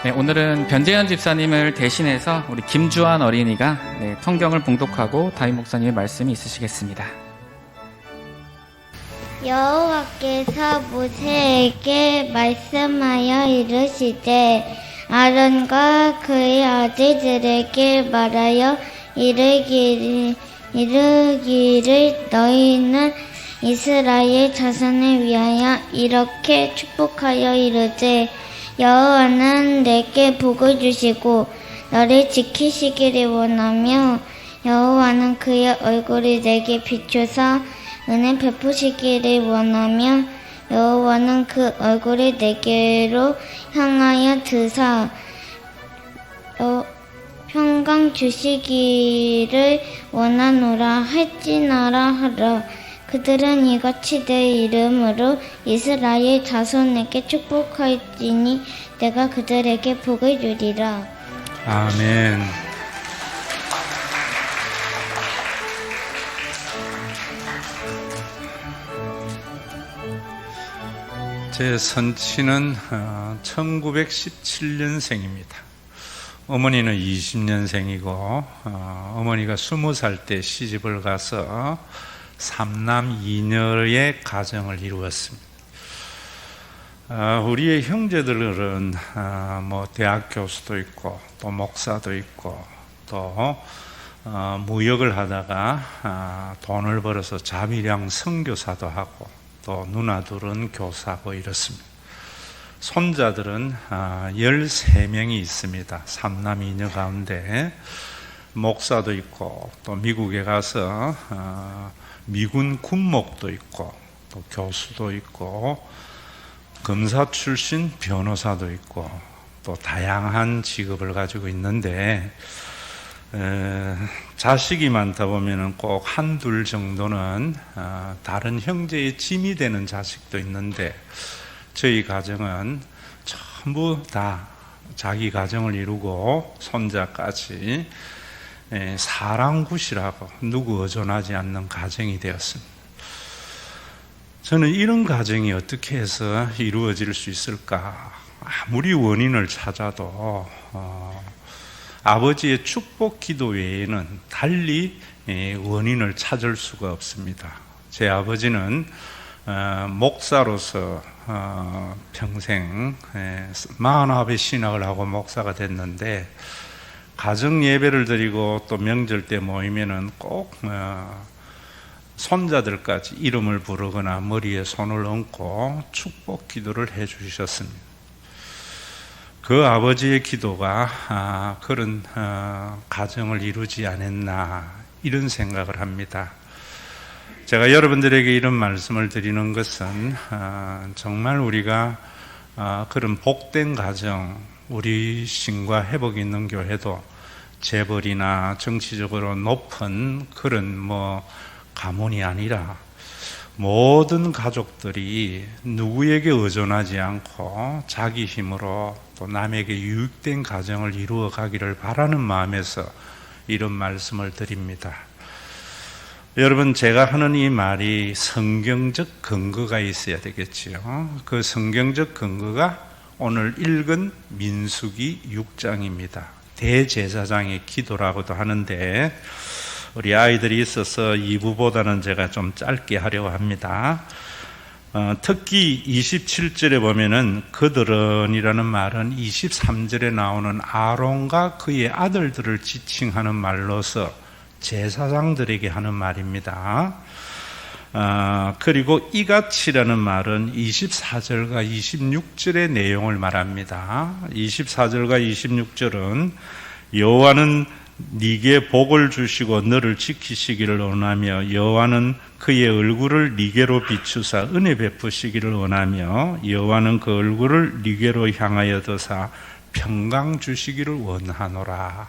네, 오늘은 변재현 집사님을 대신해서 우리 김주환 어린이가 성경을 봉독하고 다윗 목사님의 말씀이 있으시겠습니다. 여호와께서 모세에게 말씀하여 이르시되 아론과 그의 아들들에게 말하여 이르기를 너희는 이스라엘 자손을 위하여 이렇게 축복하여 이르되 여호와는 내게 복을 주시고 너를 지키시기를 원하며 여호와는 그의 얼굴을 내게 비추사 은혜 베푸시기를 원하며 여호와는 그 얼굴을 내게로 향하여 드사 평강 주시기를 원하노라 할지나라 하라. 그들은 이같이 내 이름으로 이스라엘 자손에게 축복할지니 내가 그들에게 복을 주리라. 아멘. 제 선친은 1917년생입니다. 어머니는 20년생이고 어머니가 20살 때 시집을 가서 3남 2녀의 가정을 이루었습니다. 우리의 형제들은 대학 교수도 있고 또 목사도 있고 또 무역을 하다가 돈을 벌어서 자비량 선교사도 하고 또 누나들은 교사고 이렇습니다. 손자들은 13명이 있습니다. 3남 2녀 가운데 목사도 있고 또 미국에 가서 미군 군목도 있고 또 교수도 있고 검사 출신 변호사도 있고 또 다양한 직업을 가지고 있는데 자식이 많다 보면은 꼭 한둘 정도는 다른 형제의 짐이 되는 자식도 있는데 저희 가정은 전부 다 자기 가정을 이루고 손자까지 사랑굿이라고 누구 의존하지 않는 가정이 되었습니다. 저는 이런 가정이 어떻게 해서 이루어질 수 있을까? 아무리 원인을 찾아도 아버지의 축복 기도 외에는 달리 원인을 찾을 수가 없습니다. 제 아버지는 목사로서 평생 49의 신학을 하고 목사가 됐는데 가정 예배를 드리고 또 명절 때 모이면은 꼭 손자들까지 이름을 부르거나 머리에 손을 얹고 축복 기도를 해 주셨습니다. 그 아버지의 기도가 그런 가정을 이루지 않았나 이런 생각을 합니다. 제가 여러분들에게 이런 말씀을 드리는 것은 정말 우리가 그런 복된 가정, 우리 신과 회복이 있는 교회도 재벌이나 정치적으로 높은 그런 가문이 아니라 모든 가족들이 누구에게 의존하지 않고 자기 힘으로 또 남에게 유익된 가정을 이루어 가기를 바라는 마음에서 이런 말씀을 드립니다. 여러분, 제가 하는 이 말이 성경적 근거가 있어야 되겠지요. 그 성경적 근거가 오늘 읽은 민수기 6장입니다. 대제사장의 기도라고도 하는데 우리 아이들이 있어서 2부보다는 제가 좀 짧게 하려고 합니다. 특히 27절에 보면은 그들은 이라는 말은 23절에 나오는 아론과 그의 아들들을 지칭하는 말로서 제사장들에게 하는 말입니다. 그리고 이같이라는 말은 24절과 26절의 내용을 말합니다. 24절과 26절은 여호와는 네게 복을 주시고 너를 지키시기를 원하며 여호와는 그의 얼굴을 네게로 비추사 은혜 베푸시기를 원하며 여호와는 그 얼굴을 네게로 향하여 드사 평강 주시기를 원하노라.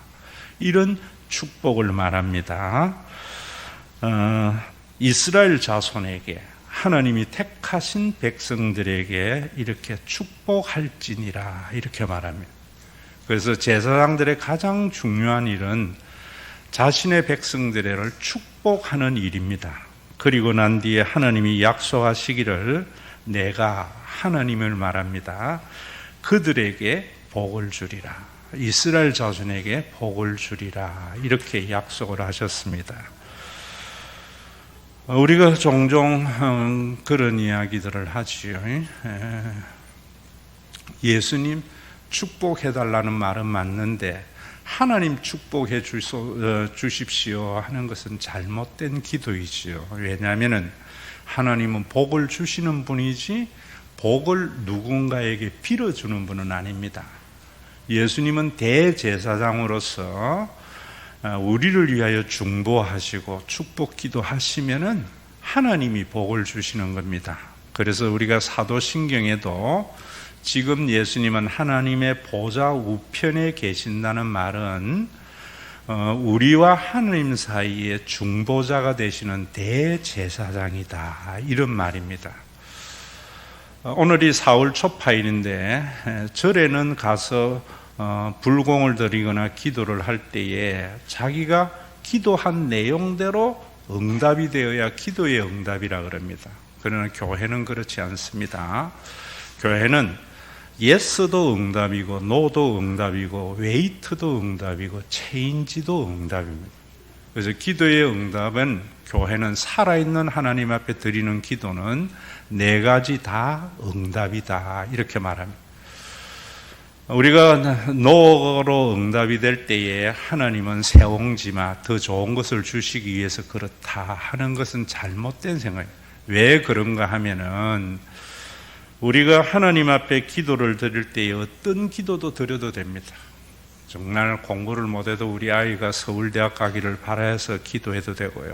이런 축복을 말합니다. 이스라엘 자손에게 하나님이 택하신 백성들에게 이렇게 축복할지니라 이렇게 말합니다. 그래서 제사장들의 가장 중요한 일은 자신의 백성들을 축복하는 일입니다. 그리고 난 뒤에 하나님이 약속하시기를 내가 하나님을 말합니다. 그들에게 복을 주리라. 이스라엘 자손에게 복을 주리라. 이렇게 약속을 하셨습니다. 우리가 종종 그런 이야기들을 하지요. 예수님 축복해달라는 말은 맞는데 하나님 축복해 주십시오 하는 것은 잘못된 기도이지요. 왜냐하면 하나님은 복을 주시는 분이지 복을 누군가에게 빌어주는 분은 아닙니다. 예수님은 대제사장으로서 우리를 위하여 중보하시고 축복 기도하시면은 하나님이 복을 주시는 겁니다. 그래서 우리가 사도신경에도 지금 예수님은 하나님의 보좌 우편에 계신다는 말은 우리와 하나님 사이에 중보자가 되시는 대제사장이다, 이런 말입니다. 오늘이 4월 초파일인데 절에는 가서 불공을 드리거나 기도를 할 때에 자기가 기도한 내용대로 응답이 되어야 기도의 응답이라 그럽니다. 그러나 교회는 그렇지 않습니다. 교회는 예스도 응답이고 노도 응답이고 웨이트도 응답이고 체인지도 응답입니다. 그래서 기도의 응답은, 교회는 살아있는 하나님 앞에 드리는 기도는 4가지 다 응답이다, 이렇게 말합니다. 우리가 노로 응답이 될 때에 하나님은 세옹지마 더 좋은 것을 주시기 위해서 그렇다 하는 것은 잘못된 생각이에요. 왜 그런가 하면은 우리가 하나님 앞에 기도를 드릴 때에 어떤 기도도 드려도 됩니다. 정말 공부를 못해도 우리 아이가 서울대학 가기를 바라서 기도해도 되고요.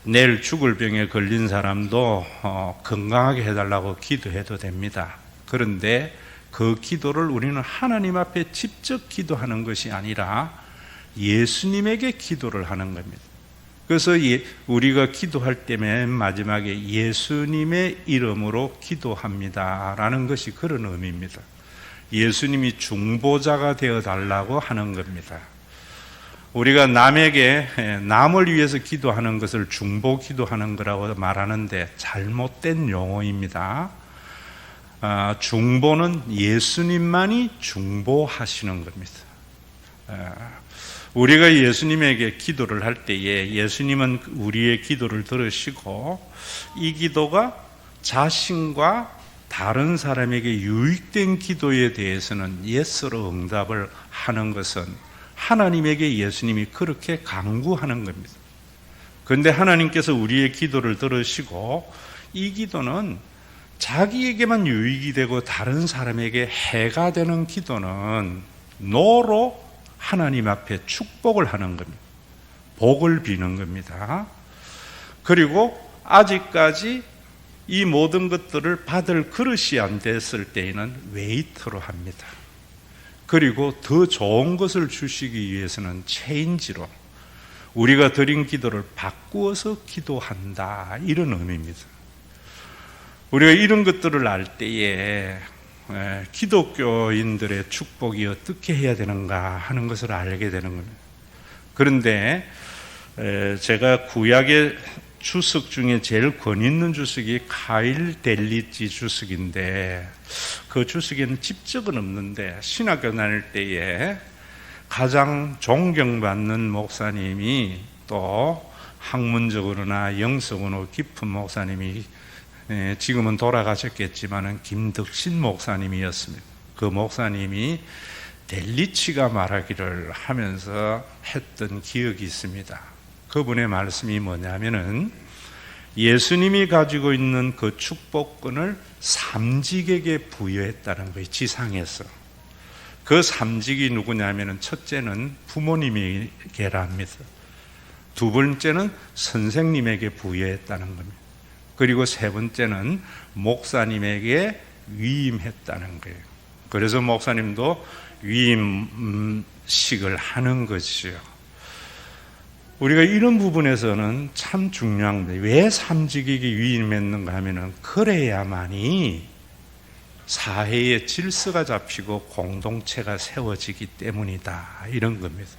내일 죽을 병에 걸린 사람도 건강하게 해달라고 기도해도 됩니다. 그런데 그 기도를 우리는 하나님 앞에 직접 기도하는 것이 아니라 예수님에게 기도를 하는 겁니다. 그래서 우리가 기도할 때 맨 마지막에 예수님의 이름으로 기도합니다 라는 것이 그런 의미입니다. 예수님이 중보자가 되어달라고 하는 겁니다. 우리가 남을 위해서 기도하는 것을 중보 기도하는 거라고 말하는데 잘못된 용어입니다. 중보는 예수님만이 중보하시는 겁니다. 우리가 예수님에게 기도를 할 때에 예수님은 우리의 기도를 들으시고 이 기도가 자신과 다른 사람에게 유익된 기도에 대해서는 예스로 응답을 하는 것은 하나님에게 예수님이 그렇게 강구하는 겁니다. 그런데 하나님께서 우리의 기도를 들으시고 이 기도는 자기에게만 유익이 되고 다른 사람에게 해가 되는 기도는 노로 하나님 앞에 축복을 하는 겁니다. 복을 비는 겁니다. 그리고 아직까지 이 모든 것들을 받을 그릇이 안 됐을 때에는 웨이트로 합니다. 그리고 더 좋은 것을 주시기 위해서는 체인지로 우리가 드린 기도를 바꾸어서 기도한다, 이런 의미입니다. 우리가 이런 것들을 알 때에 기독교인들의 축복이 어떻게 해야 되는가 하는 것을 알게 되는 겁니다. 그런데 제가 구약의 주석 중에 제일 권 있는 주석이 카일 델리지 주석인데 그 주석에는 집적은 없는데 신학교 다닐 때에 가장 존경받는 목사님이 또 학문적으로나 영성으로 깊은 목사님이 지금은 돌아가셨겠지만 김덕신 목사님이었습니다. 그 목사님이 델리치가 말하기를 하면서 했던 기억이 있습니다. 그분의 말씀이 뭐냐면은 예수님이 가지고 있는 그 축복권을 삼직에게 부여했다는 거예요. 지상에서. 그 삼직이 누구냐면은 첫째는 부모님에게라 합니다. 두 번째는 선생님에게 부여했다는 겁니다. 그리고 세 번째는 목사님에게 위임했다는 거예요. 그래서 목사님도 위임식을 하는 것이죠. 우리가 이런 부분에서는 참 중요합니다. 왜 삼직에게 위임했는가 하면은 그래야만이 사회의 질서가 잡히고 공동체가 세워지기 때문이다, 이런 겁니다.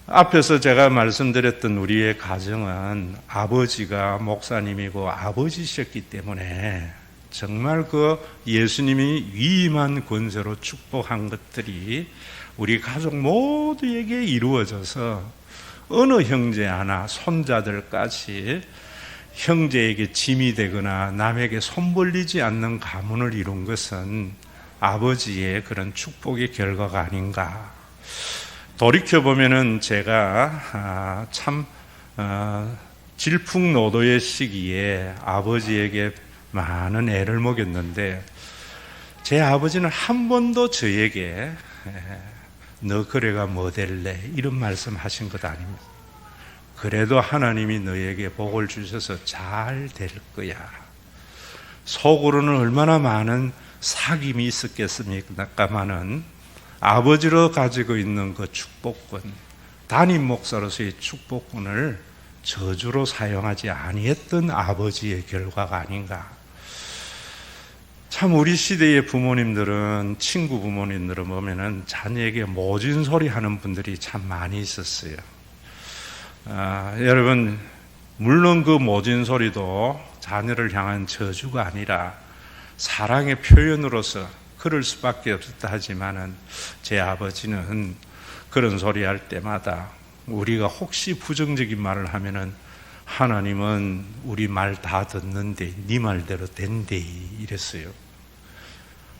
앞에서 제가 말씀드렸던 우리의 가정은 아버지가 목사님이고 아버지셨기 때문에 정말 그 예수님이 위임한 권세로 축복한 것들이 우리 가족 모두에게 이루어져서 어느 형제 하나, 손자들까지 형제에게 짐이 되거나 남에게 손 벌리지 않는 가문을 이룬 것은 아버지의 그런 축복의 결과가 아닌가. 돌이켜보면은 제가 참 질풍노도의 시기에 아버지에게 많은 애를 먹였는데 제 아버지는 한 번도 저에게 너 그래가 뭐 될래 이런 말씀 하신 것 아닙니다. 그래도 하나님이 너에게 복을 주셔서 잘 될 거야. 속으로는 얼마나 많은 사귐이 있었겠습니까마는 아버지로 가지고 있는 그 축복권, 담임 목사로서의 축복권을 저주로 사용하지 아니했던 아버지의 결과가 아닌가. 참 우리 시대의 부모님들은, 친구 부모님들은 보면은 자녀에게 모진 소리 하는 분들이 참 많이 있었어요. 여러분, 물론 그 모진 소리도 자녀를 향한 저주가 아니라 사랑의 표현으로서 그럴 수밖에 없었다 하지만은 제 아버지는 그런 소리 할 때마다 우리가 혹시 부정적인 말을 하면은 하나님은 우리 말 다 듣는데 네 말대로 된대 이랬어요.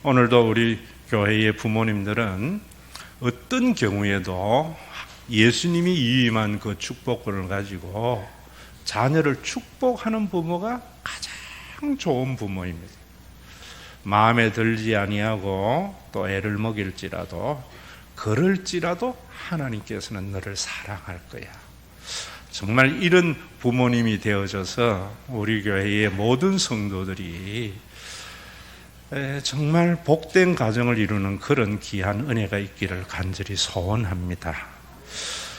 오늘도 우리 교회의 부모님들은 어떤 경우에도 예수님이 위임한 그 축복권을 가지고 자녀를 축복하는 부모가 가장 좋은 부모입니다. 마음에 들지 아니하고 또 애를 먹일지라도 그럴지라도 하나님께서는 너를 사랑할 거야. 정말 이런 부모님이 되어져서 우리 교회의 모든 성도들이 정말 복된 가정을 이루는 그런 귀한 은혜가 있기를 간절히 소원합니다.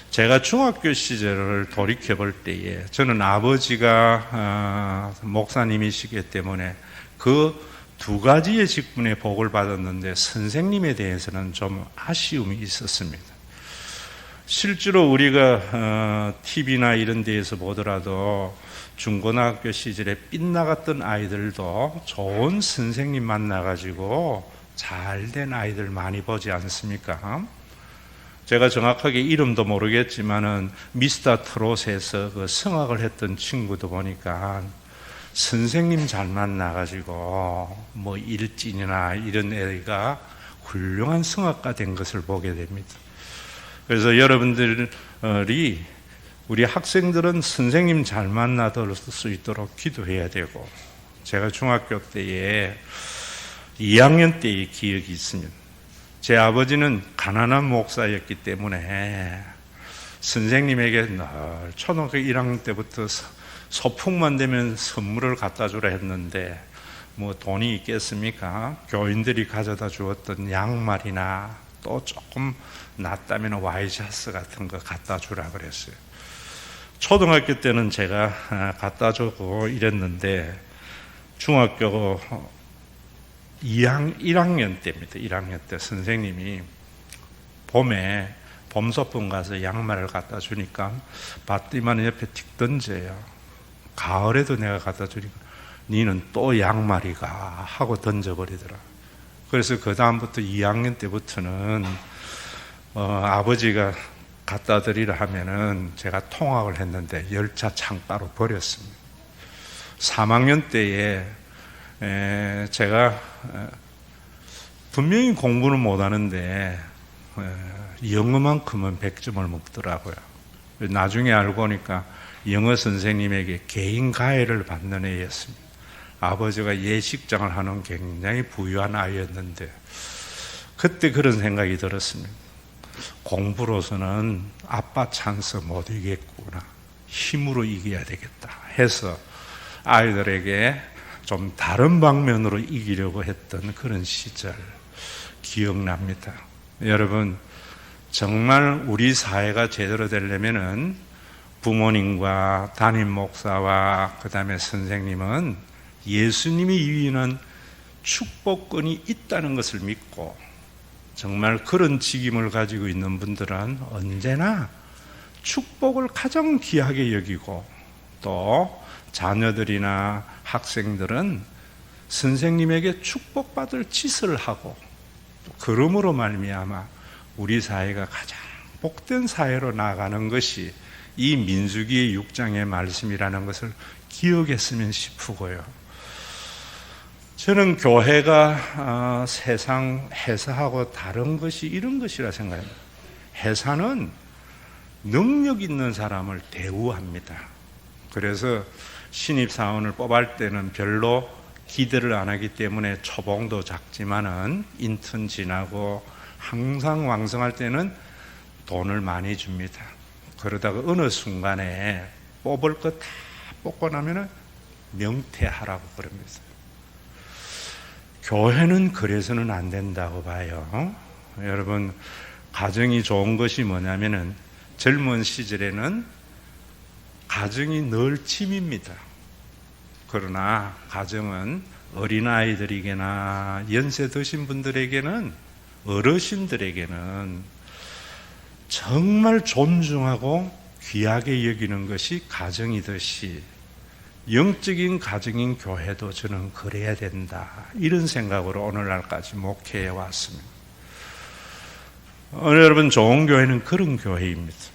제가 중학교 시절을 돌이켜 볼 때에 저는 아버지가 목사님이시기 때문에 그 두 가지의 직분의 복을 받았는데 선생님에 대해서는 좀 아쉬움이 있었습니다. 실제로 우리가 TV나 이런 데에서 보더라도 중고등학교 시절에 빗나갔던 아이들도 좋은 선생님 만나가지고 잘된 아이들 많이 보지 않습니까? 제가 정확하게 이름도 모르겠지만은 미스터 트롯에서 그 성악을 했던 친구도 보니까 선생님 잘 만나가지고 뭐 일진이나 이런 애가 훌륭한 성악가 된 것을 보게 됩니다. 그래서 여러분들이 우리 학생들은 선생님 잘 만나들 수 있도록 기도해야 되고, 제가 중학교 때에 2학년 때의 기억이 있습니다. 제 아버지는 가난한 목사였기 때문에 선생님에게 늘 초등학교 1학년 때부터 소풍만 되면 선물을 갖다 주라 했는데 뭐 돈이 있겠습니까? 교인들이 가져다 주었던 양말이나 또 조금 낫다면 와이셔츠 같은 거 갖다 주라 그랬어요. 초등학교 때는 제가 갖다 주고 이랬는데 중학교 1학년 때입니다. 1학년 때 선생님이 봄에 봄소풍 가서 양말을 갖다 주니까 받더니만 옆에 틱 던져요. 가을에도 내가 갖다 주니까 니는 또 양말이가 하고 던져버리더라. 그래서 그 다음부터 2학년 때부터는 아버지가 갖다 드리라 하면은 제가 통학을 했는데 열차 창가로 버렸습니다. 3학년 때에 제가 분명히 공부는 못하는데 영어만큼은 100점을 먹더라고요. 나중에 알고 보니까 영어 선생님에게 개인 가해를 받는 애였습니다. 아버지가 예식장을 하는 굉장히 부유한 아이였는데 그때 그런 생각이 들었습니다. 공부로서는 아빠 찬스 못 이기겠구나, 힘으로 이겨야 되겠다 해서 아이들에게 좀 다른 방면으로 이기려고 했던 그런 시절 기억납니다. 여러분, 정말 우리 사회가 제대로 되려면은 부모님과 담임 목사와 그 다음에 선생님은 예수님이 위임한 축복권이 있다는 것을 믿고 정말 그런 직임을 가지고 있는 분들은 언제나 축복을 가장 귀하게 여기고 또 자녀들이나 학생들은 선생님에게 축복받을 짓을 하고 그러므로 말미암아 우리 사회가 가장 복된 사회로 나가는 것이 이 민수기 6장의 말씀이라는 것을 기억했으면 싶고요. 저는 교회가 세상 회사하고 다른 것이 이런 것이라 생각합니다. 회사는 능력 있는 사람을 대우합니다. 그래서 신입사원을 뽑을 때는 별로 기대를 안 하기 때문에 초봉도 작지만은 인턴 지나고 항상 왕성할 때는 돈을 많이 줍니다. 그러다가 어느 순간에 뽑을 것 다 뽑고 나면은 명퇴하라고 그럽니다. 교회는 그래서는 안 된다고 봐요. 여러분, 가정이 좋은 것이 뭐냐면은 젊은 시절에는 가정이 늘 짐입니다. 그러나 가정은 어린아이들에게나 연세 드신 분들에게는, 어르신들에게는 정말 존중하고 귀하게 여기는 것이 가정이듯이 영적인 가정인 교회도 저는 그래야 된다, 이런 생각으로 오늘날까지 목회해 왔습니다. 여러분, 좋은 교회는 그런 교회입니다.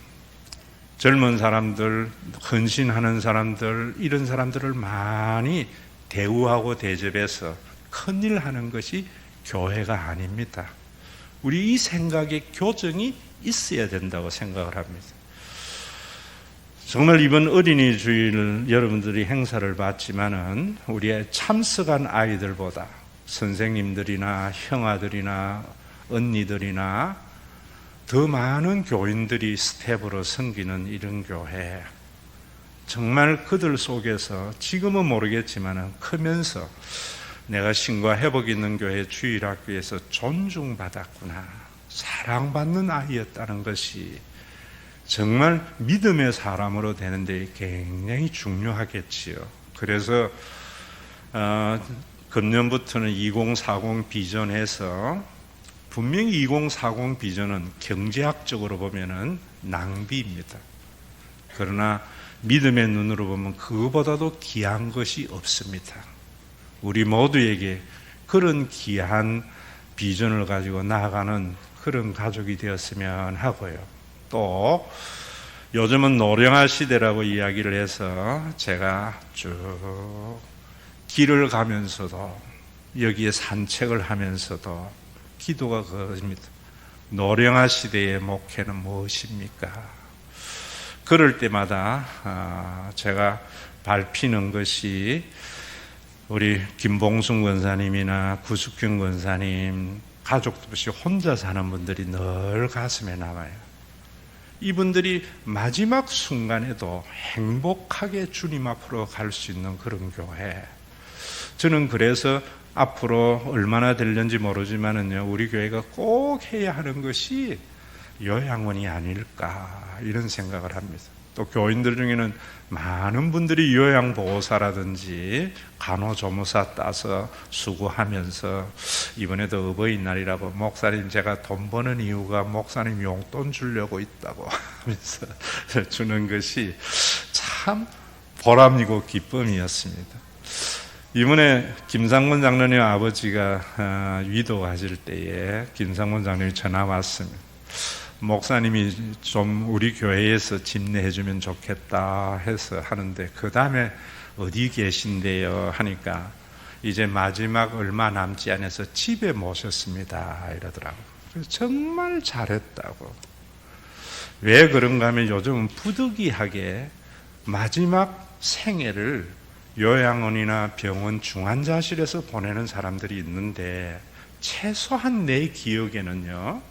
젊은 사람들, 헌신하는 사람들, 이런 사람들을 많이 대우하고 대접해서 큰일 하는 것이 교회가 아닙니다. 우리 이 생각의 교정이 있어야 된다고 생각을 합니다. 정말 이번 어린이 주일 여러분들이 행사를 봤지만은 우리의 참석한 아이들보다 선생님들이나 형아들이나 언니들이나 더 많은 교인들이 스텝으로 섬기는 이런 교회, 정말 그들 속에서 지금은 모르겠지만은 크면서 내가 신과 회복 있는 교회 주일학교에서 존중받았구나, 사랑받는 아이였다는 것이 정말 믿음의 사람으로 되는데 굉장히 중요하겠지요. 그래서 금년부터는 2040 비전에서 분명히 2040 비전은 경제학적으로 보면은 낭비입니다. 그러나 믿음의 눈으로 보면 그거보다도 귀한 것이 없습니다. 우리 모두에게 그런 귀한 비전을 가지고 나아가는 그런 가족이 되었으면 하고요. 또 요즘은 노령화 시대라고 이야기를 해서 제가 쭉 길을 가면서도 여기에 산책을 하면서도 기도가 그것입니다. 노령화 시대의 목회는 무엇입니까? 그럴 때마다 제가 밟히는 것이 우리 김봉순 권사님이나 구숙균 권사님, 가족도 없이 혼자 사는 분들이 늘 가슴에 남아요. 이분들이 마지막 순간에도 행복하게 주님 앞으로 갈 수 있는 그런 교회. 저는 그래서 앞으로 얼마나 될는지 모르지만은요, 우리 교회가 꼭 해야 하는 것이 요양원이 아닐까, 이런 생각을 합니다. 또 교인들 중에는 많은 분들이 요양보호사라든지 간호조무사 따서 수고하면서 이번에도 어버이날이라고 목사님 제가 돈 버는 이유가 목사님 용돈 주려고 있다고 하면서 주는 것이 참 보람이고 기쁨이었습니다. 이번에 김상문 장로님 아버지가 위도 가실 때에 김상문 장로님이 전화 왔습니다. 목사님이 좀 우리 교회에서 집례해 주면 좋겠다 해서 하는데 그 다음에 어디 계신데요 하니까 이제 마지막 얼마 남지 않아서 집에 모셨습니다 이러더라고요. 그래서 정말 잘했다고. 왜 그런가 하면 요즘은 부득이하게 마지막 생애를 요양원이나 병원 중환자실에서 보내는 사람들이 있는데 최소한 내 기억에는요,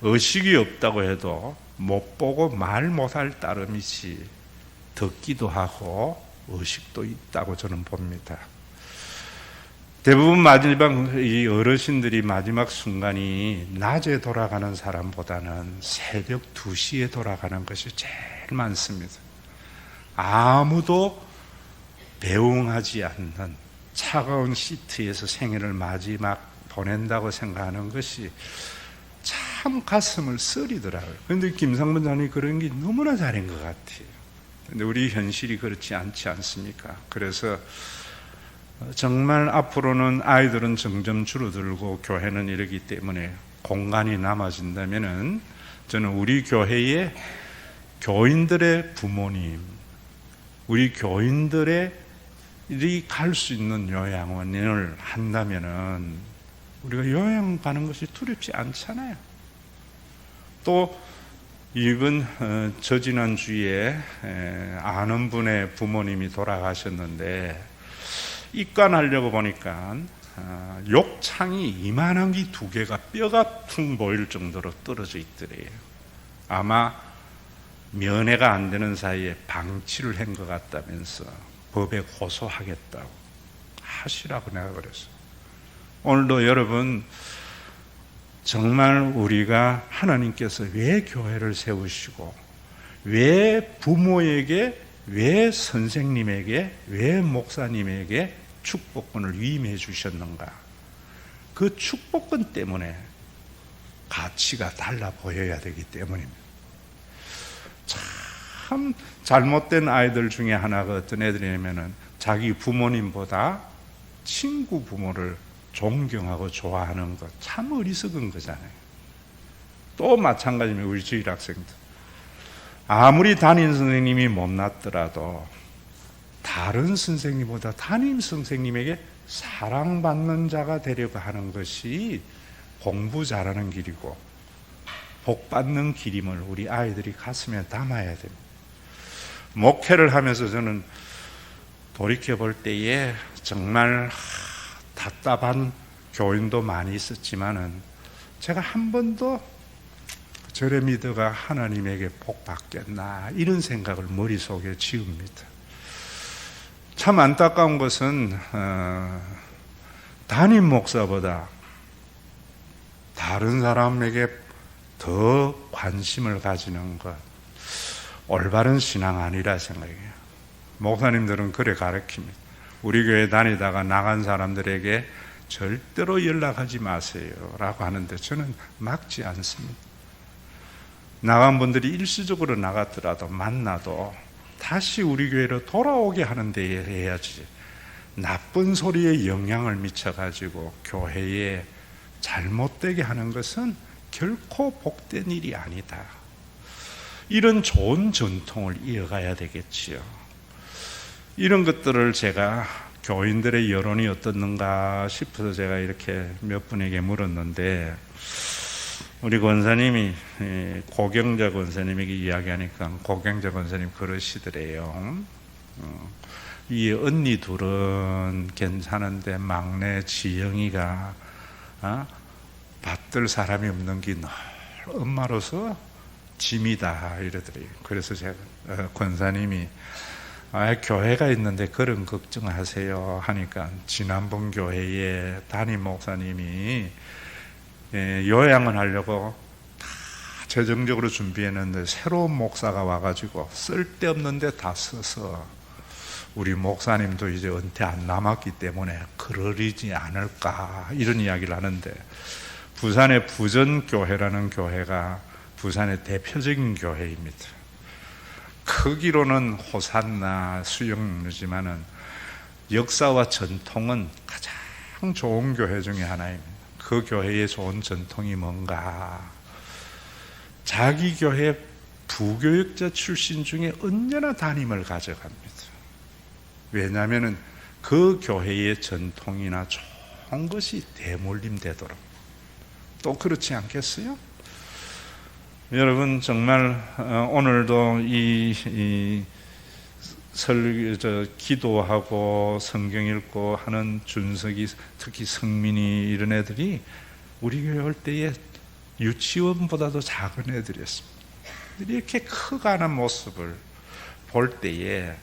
의식이 없다고 해도 못 보고 말 못할 따름이지 듣기도 하고 의식도 있다고 저는 봅니다. 대부분 마지막 이 어르신들이 마지막 순간이 낮에 돌아가는 사람보다는 새벽 2시에 돌아가는 것이 제일 많습니다. 아무도 배웅하지 않는 차가운 시트에서 생애를 마지막 보낸다고 생각하는 것이 참 가슴을 쓰리더라고요. 그런데 김상문 장로님이 그런 게 너무나 잘한 것 같아요. 근데 우리 현실이 그렇지 않지 않습니까? 그래서 정말 앞으로는 아이들은 점점 줄어들고 교회는 이러기 때문에 공간이 남아진다면은 저는 우리 교회의 교인들의 부모님, 우리 교인들의 갈 수 있는 요양원을 한다면은 우리가 요양 가는 것이 두렵지 않잖아요. 또 이번 저지난주에 아는 분의 부모님이 돌아가셨는데 입관하려고 보니까 욕창이 이만한 게 2개가 뼈가 퉁 보일 정도로 떨어져 있더래요. 아마 면회가 안 되는 사이에 방치를 한 것 같다면서 법에 고소하겠다고 하시라고 내가 그랬어요. 오늘도 여러분 정말 우리가 하나님께서 왜 교회를 세우시고 왜 부모에게, 왜 선생님에게, 왜 목사님에게 축복권을 위임해 주셨는가? 그 축복권 때문에 가치가 달라 보여야 되기 때문입니다. 참 잘못된 아이들 중에 하나가 어떤 애들이냐면은 자기 부모님보다 친구 부모를 존경하고 좋아하는 것, 참 어리석은 거잖아요. 또 마찬가지입니다. 우리 주일 학생들. 아무리 담임 선생님이 못났더라도 다른 선생님보다 담임 선생님에게 사랑받는 자가 되려고 하는 것이 공부 잘하는 길이고 복 받는 길임을 우리 아이들이 가슴에 담아야 됩니다. 목회를 하면서 저는 돌이켜 볼 때에 정말 답답한 교인도 많이 있었지만은 제가 한 번도 저레미드가 하나님에게 복 받겠나 이런 생각을 머릿속에 지웁니다. 참 안타까운 것은 담임 목사보다 다른 사람에게 더 관심을 가지는 것, 올바른 신앙 아니라 생각해요. 목사님들은 그래 가르칩니다. 우리 교회 다니다가 나간 사람들에게 절대로 연락하지 마세요 라고 하는데 저는 막지 않습니다. 나간 분들이 일시적으로 나갔더라도 만나도 다시 우리 교회로 돌아오게 하는 데에 해야지 나쁜 소리에 영향을 미쳐가지고 교회에 잘못되게 하는 것은 결코 복된 일이 아니다. 이런 좋은 전통을 이어가야 되겠지요. 이런 것들을 제가 교인들의 여론이 어떻는가 싶어서 제가 이렇게 몇 분에게 물었는데 우리 권사님이 고경자 권사님에게 이야기하니까 고경자 권사님 그러시더래요. 이 언니 둘은 괜찮은데 막내 지영이가 받들 사람이 없는 게 늘 엄마로서 짐이다 이러더래요. 그래서 제가 권사님이 교회가 있는데 그런 걱정하세요 하니까 지난번 교회에 담임 목사님이 요양을 하려고 다 재정적으로 준비했는데 새로운 목사가 와가지고 쓸데없는데 다 써서 우리 목사님도 이제 은퇴 안 남았기 때문에 그러리지 않을까 이런 이야기를 하는데 부산의 부전교회라는 교회가 부산의 대표적인 교회입니다. 크기로는 호산나 수영루지만은 역사와 전통은 가장 좋은 교회 중에 하나입니다. 그 교회의 좋은 전통이 뭔가? 자기 교회 부교육자 출신 중에 언제나 담임을 가져갑니다. 왜냐하면 그 교회의 전통이나 좋은 것이 대물림되도록. 또 그렇지 않겠어요? 여러분 정말 오늘도 기도하고 성경 읽고 하는 준석이 특히 성민이 이런 애들이 우리 교회 올 때에 유치원보다도 작은 애들이었습니다. 이렇게 커가는 모습을 볼 때에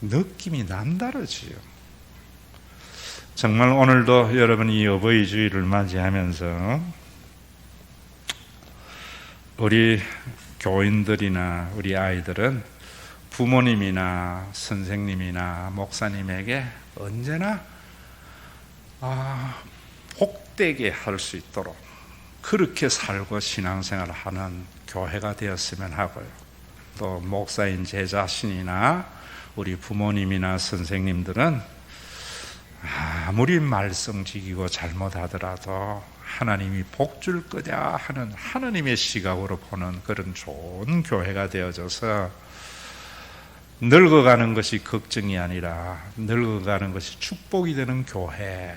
느낌이 남다르지요. 정말 오늘도 여러분 이 어버이 주일을 맞이하면서 우리 교인들이나 우리 아이들은 부모님이나 선생님이나 목사님에게 언제나 복되게 할 수 있도록 그렇게 살고 신앙생활을 하는 교회가 되었으면 하고요. 또 목사인 제 자신이나 우리 부모님이나 선생님들은 아무리 말썽 지기고 잘못하더라도 하나님이 복 줄 거냐 하는 하나님의 시각으로 보는 그런 좋은 교회가 되어져서 늙어가는 것이 걱정이 아니라 늙어가는 것이 축복이 되는 교회,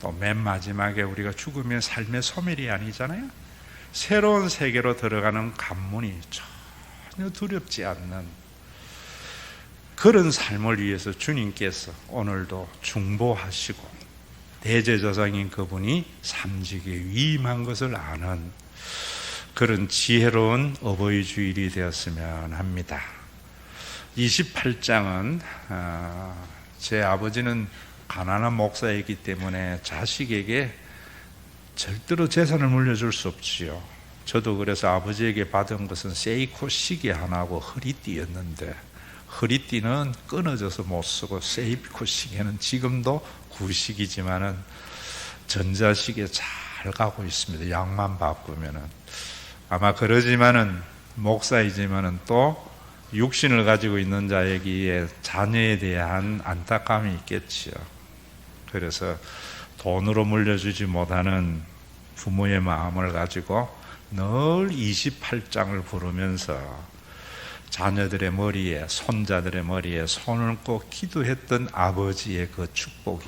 또 맨 마지막에 우리가 죽으면 삶의 소멸이 아니잖아요. 새로운 세계로 들어가는 관문이 전혀 두렵지 않는 그런 삶을 위해서 주님께서 오늘도 중보하시고 대제사장인 그분이 삼직에 위임한 것을 아는 그런 지혜로운 어버이 주일이 되었으면 합니다. 28장은 제 아버지는 가난한 목사이기 때문에 자식에게 절대로 재산을 물려줄 수 없지요. 저도 그래서 아버지에게 받은 것은 세이코 시계 하나하고 허리띠였는데, 허리띠는 끊어져서 못 쓰고 세이코 시계는 지금도 구식이지만은 전자시계 잘 가고 있습니다. 양만 바꾸면은. 아마 그러지만은 목사이지만은 또 육신을 가지고 있는 자에게 자녀에 대한 안타까움이 있겠지요. 그래서 돈으로 물려주지 못하는 부모의 마음을 가지고 늘 28장을 부르면서 자녀들의 머리에, 손자들의 머리에 손을 꼭 기도했던 아버지의 그 축복이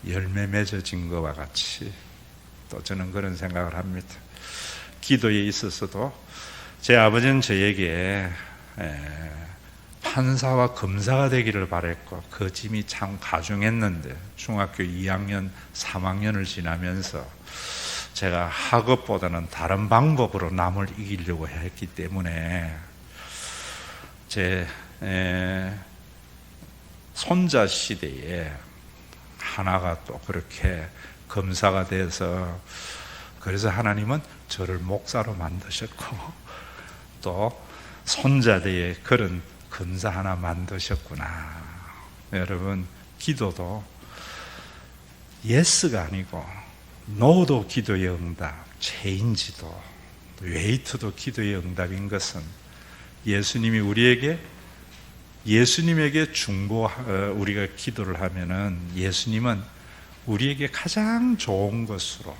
열매 맺어진 것과 같이 또 저는 그런 생각을 합니다. 기도에 있어서도 제 아버지는 저에게 판사와 검사가 되기를 바랬고 그 짐이 참 가중했는데 중학교 2학년, 3학년을 지나면서 제가 학업보다는 다른 방법으로 남을 이기려고 했기 때문에 제 손자 시대에 하나가 또 그렇게 검사가 돼서, 그래서 하나님은 저를 목사로 만드셨고 또 손자대에 그런 검사 하나 만드셨구나. 여러분, 기도도 예스가 아니고 노도 기도의 응답, 체인지도 웨이트도 기도의 응답인 것은 예수님이 우리에게, 예수님에게 우리가 기도를 하면은 예수님은 우리에게 가장 좋은 것으로,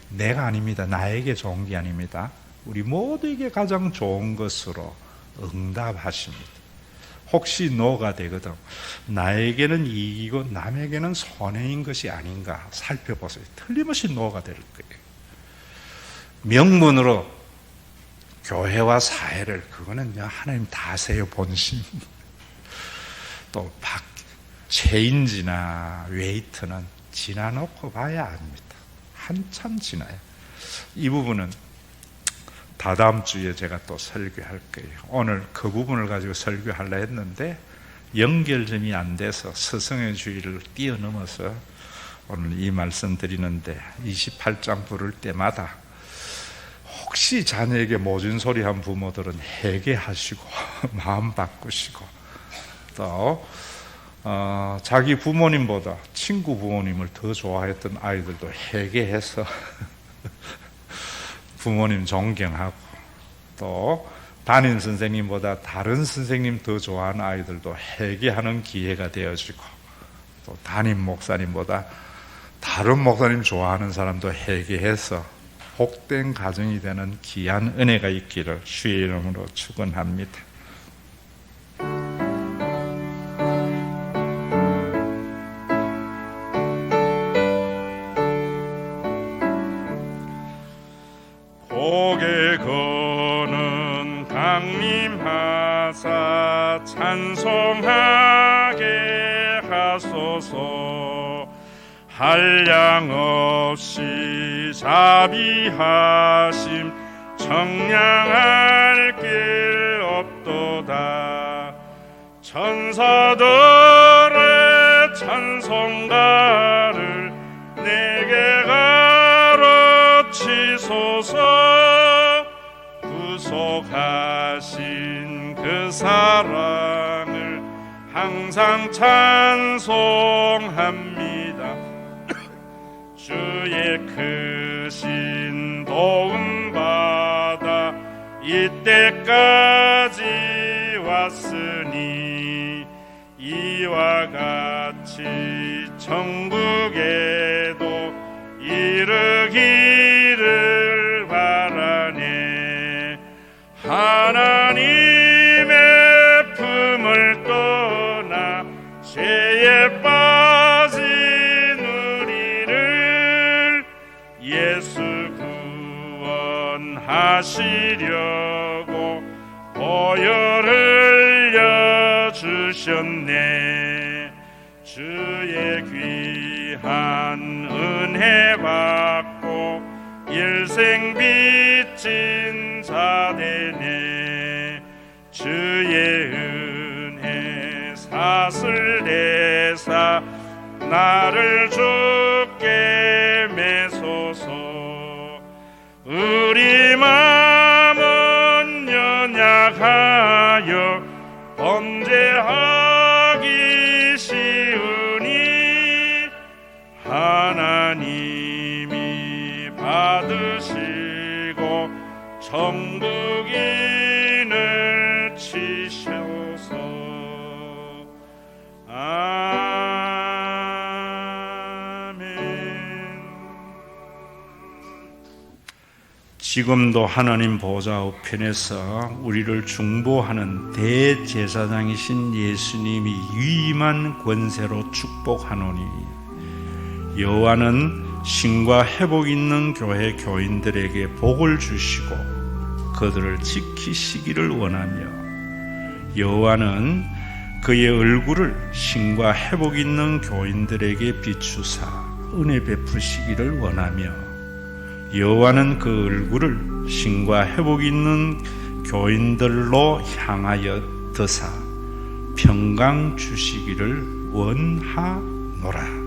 내가 아닙니다, 나에게 좋은 게 아닙니다, 우리 모두에게 가장 좋은 것으로 응답하십니다. 혹시 노가 되거든 나에게는 이익이고 남에게는 손해인 것이 아닌가 살펴보세요. 틀림없이 노가 될 거예요. 명분으로 교회와 사회를, 그거는 하나님 다 아세요, 본심. 또 체인지나 웨이트는 지나놓고 봐야 합니다. 한참 지나요. 이 부분은 다다음 주에 제가 또 설교할 거예요. 오늘 그 부분을 가지고 설교하려 했는데 연결점이 안 돼서 스승의 주의를 뛰어넘어서 오늘 이 말씀 드리는데, 28장 부를 때마다 혹시 자녀에게 모진 소리 한 부모들은 회개하시고 마음 바꾸시고, 또 자기 부모님보다 친구 부모님을 더 좋아했던 아이들도 회개해서 부모님 존경하고, 또 담임 선생님보다 다른 선생님 더 좋아하는 아이들도 회개하는 기회가 되어지고, 또 담임 목사님보다 다른 목사님 좋아하는 사람도 회개해서 복된 가정이 되는 귀한 은혜가 있기를 주의 이름으로 축원합니다. 복에 거는 강림하사 찬송하게 하소서. 한량 없이 자비하심 청량할 길 없도다. 천사들의 찬송가를 내게 가르치소서. 구속하신 그 사랑을 항상 찬송합니다. 주의 크신 도움 받아 이때까지 왔으니 이와 같이 천국에도 이르기를 바라네. 하나님의 품을 떠나 죄에 빠진 우리를 예수 구원하시려고 보혈 흘려 주셨네. 주의 귀한 은혜 받고 일생 빚진 자 되네. 주의 은혜 사슬 내사 나를 주께 매소서. 우리 마음은 연약하여 범죄하기 쉬우니 하나님이 받으시고 천국인을 치셔서. 지금도 하나님 보좌 우편에서 우리를 중보하는 대제사장이신 예수님이 위임한 권세로 축복하노니 여호와는 신과 회복 있는 교회 교인들에게 복을 주시고 그들을 지키시기를 원하며 여호와는 그의 얼굴을 신과 회복 있는 교인들에게 비추사 은혜 베푸시기를 원하며 여호와는 그 얼굴을 신과 회복 있는 교인들로 향하여 드사 평강 주시기를 원하노라.